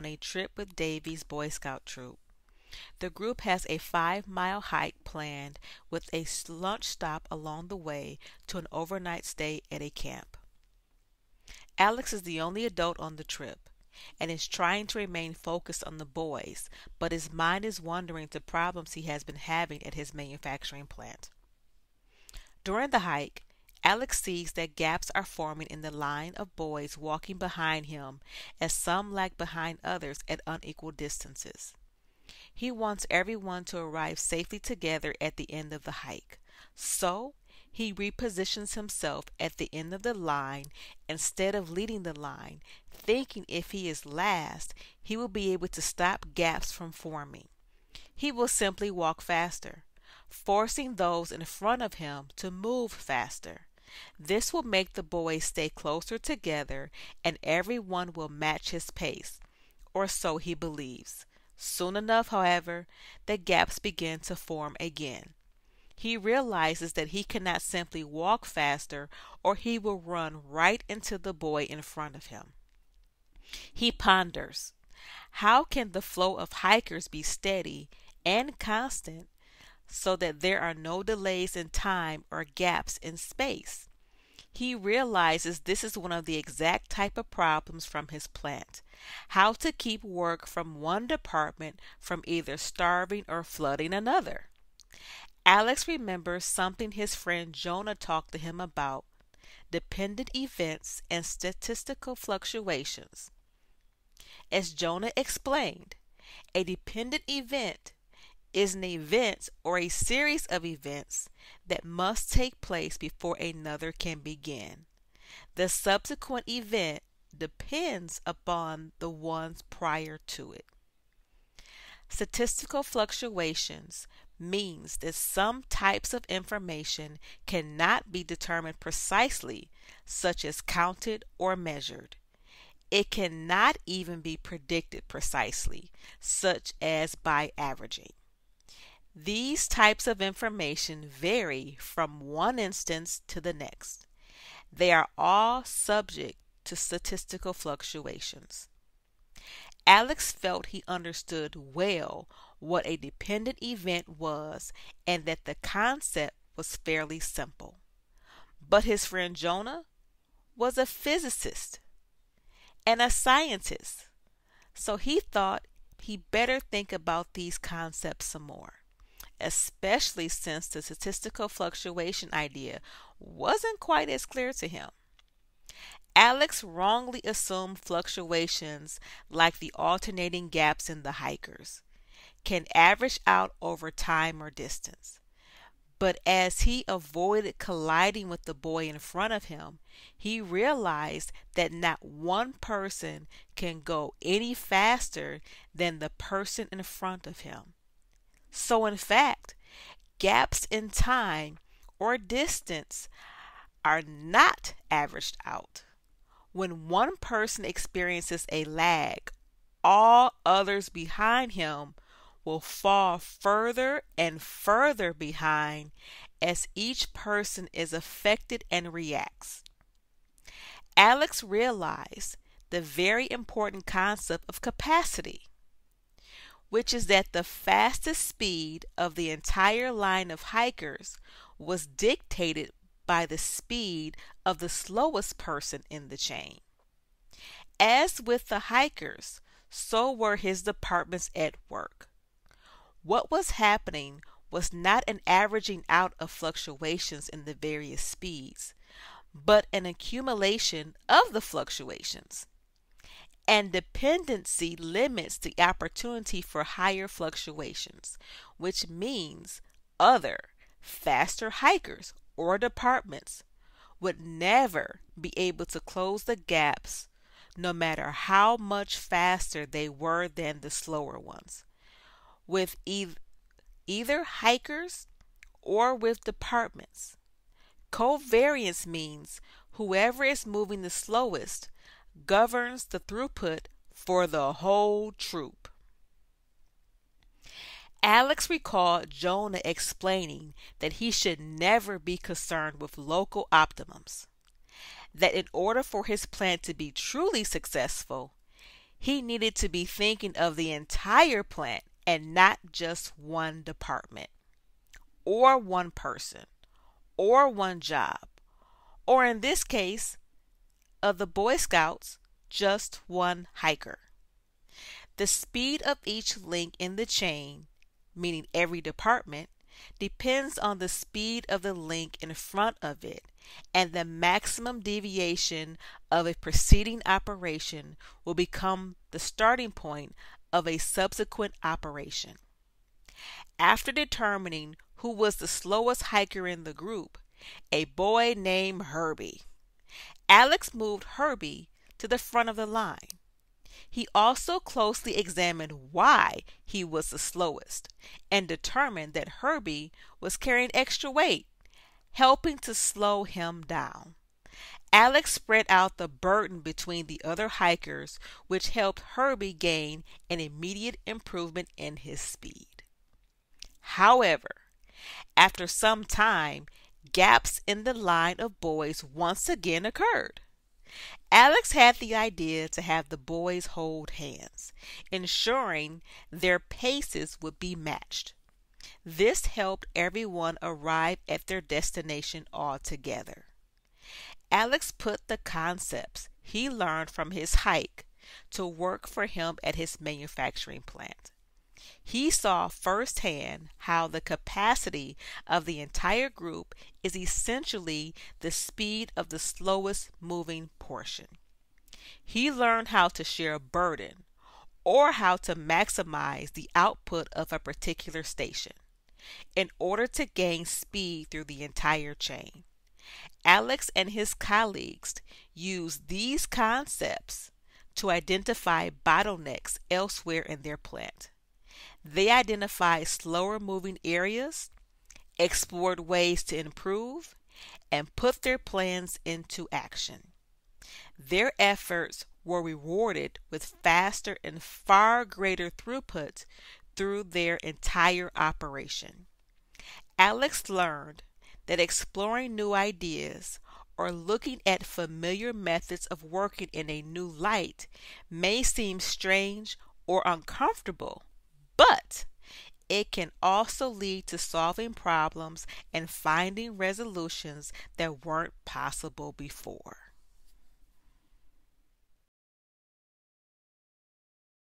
on a trip with Davy's Boy Scout troop. The group has a 5-mile hike planned with a lunch stop along the way to an overnight stay at a camp. Alex is the only adult on the trip and is trying to remain focused on the boys, but his mind is wandering to problems he has been having at his manufacturing plant. During the hike, Alex sees that gaps are forming in the line of boys walking behind him as some lag behind others at unequal distances. He wants everyone to arrive safely together at the end of the hike, so he repositions himself at the end of the line instead of leading the line, thinking if he is last, he will be able to stop gaps from forming. He will simply walk faster, forcing those in front of him to move faster. This will make the boys stay closer together and everyone will match his pace, or so he believes. Soon enough, however, the gaps begin to form again. He realizes that he cannot simply walk faster or he will run right into the boy in front of him. He ponders, how can the flow of hikers be steady and constant so that there are no delays in time or gaps in space? He realizes this is one of the exact type of problems from his plant. How to keep work from one department from either starving or flooding another. Alex remembers something his friend Jonah talked to him about, dependent events and statistical fluctuations. As Jonah explained, a dependent event is an event or a series of events that must take place before another can begin. The subsequent event depends upon the ones prior to it. Statistical fluctuations means that some types of information cannot be determined precisely, such as counted or measured. It cannot even be predicted precisely, such as by averaging. These types of information vary from one instance to the next. They are all subject to statistical fluctuations. Alex felt he understood well what a dependent event was and that the concept was fairly simple. But his friend Jonah was a physicist and a scientist, so he thought he better think about these concepts some more, especially since the statistical fluctuation idea wasn't quite as clear to him. Alex wrongly assumed fluctuations like the alternating gaps in the hikers can average out over time or distance. But as he avoided colliding with the boy in front of him, he realized that not one person can go any faster than the person in front of him. So in fact, gaps in time or distance are not averaged out. When one person experiences a lag, all others behind him will fall further and further behind as each person is affected and reacts. Alex realized the very important concept of capacity, which is that the fastest speed of the entire line of hikers was dictated by the speed of the slowest person in the chain. As with the hikers, so were his departments at work. What was happening was not an averaging out of fluctuations in the various speeds, but an accumulation of the fluctuations. And dependency limits the opportunity for higher fluctuations, which means other, faster hikers or departments would never be able to close the gaps no matter how much faster they were than the slower ones. With either hikers or with departments. Covariance means whoever is moving the slowest governs the throughput for the whole troop. Alex recalled Jonah explaining that he should never be concerned with local optimums, that in order for his plan to be truly successful, He needed to be thinking of the entire plant and not just one department, or one person, or one job, or in this case, of the Boy Scouts, just one hiker. The speed of each link in the chain, meaning every department, depends on the speed of the link in front of it, and the maximum deviation of a preceding operation will become the starting point of a subsequent operation. After determining who was the slowest hiker in the group, a boy named Herbie, Alex moved Herbie to the front of the line. He also closely examined why he was the slowest and determined that Herbie was carrying extra weight, helping to slow him down. Alex spread out the burden between the other hikers, which helped Herbie gain an immediate improvement in his speed. However, after some time, gaps in the line of boys once again occurred. Alex had the idea to have the boys hold hands, ensuring their paces would be matched. This helped everyone arrive at their destination all together. Alex put the concepts he learned from his hike to work for him at his manufacturing plant. He saw firsthand how the capacity of the entire group is essentially the speed of the slowest moving portion. He learned how to share a burden, or how to maximize the output of a particular station, in order to gain speed through the entire chain. Alex and his colleagues used these concepts to identify bottlenecks elsewhere in their plant. They identified slower moving areas, explored ways to improve, and put their plans into action. Their efforts were rewarded with faster and far greater throughput through their entire operation. Alex learned that exploring new ideas or looking at familiar methods of working in a new light may seem strange or uncomfortable, but it can also lead to solving problems and finding resolutions that weren't possible before.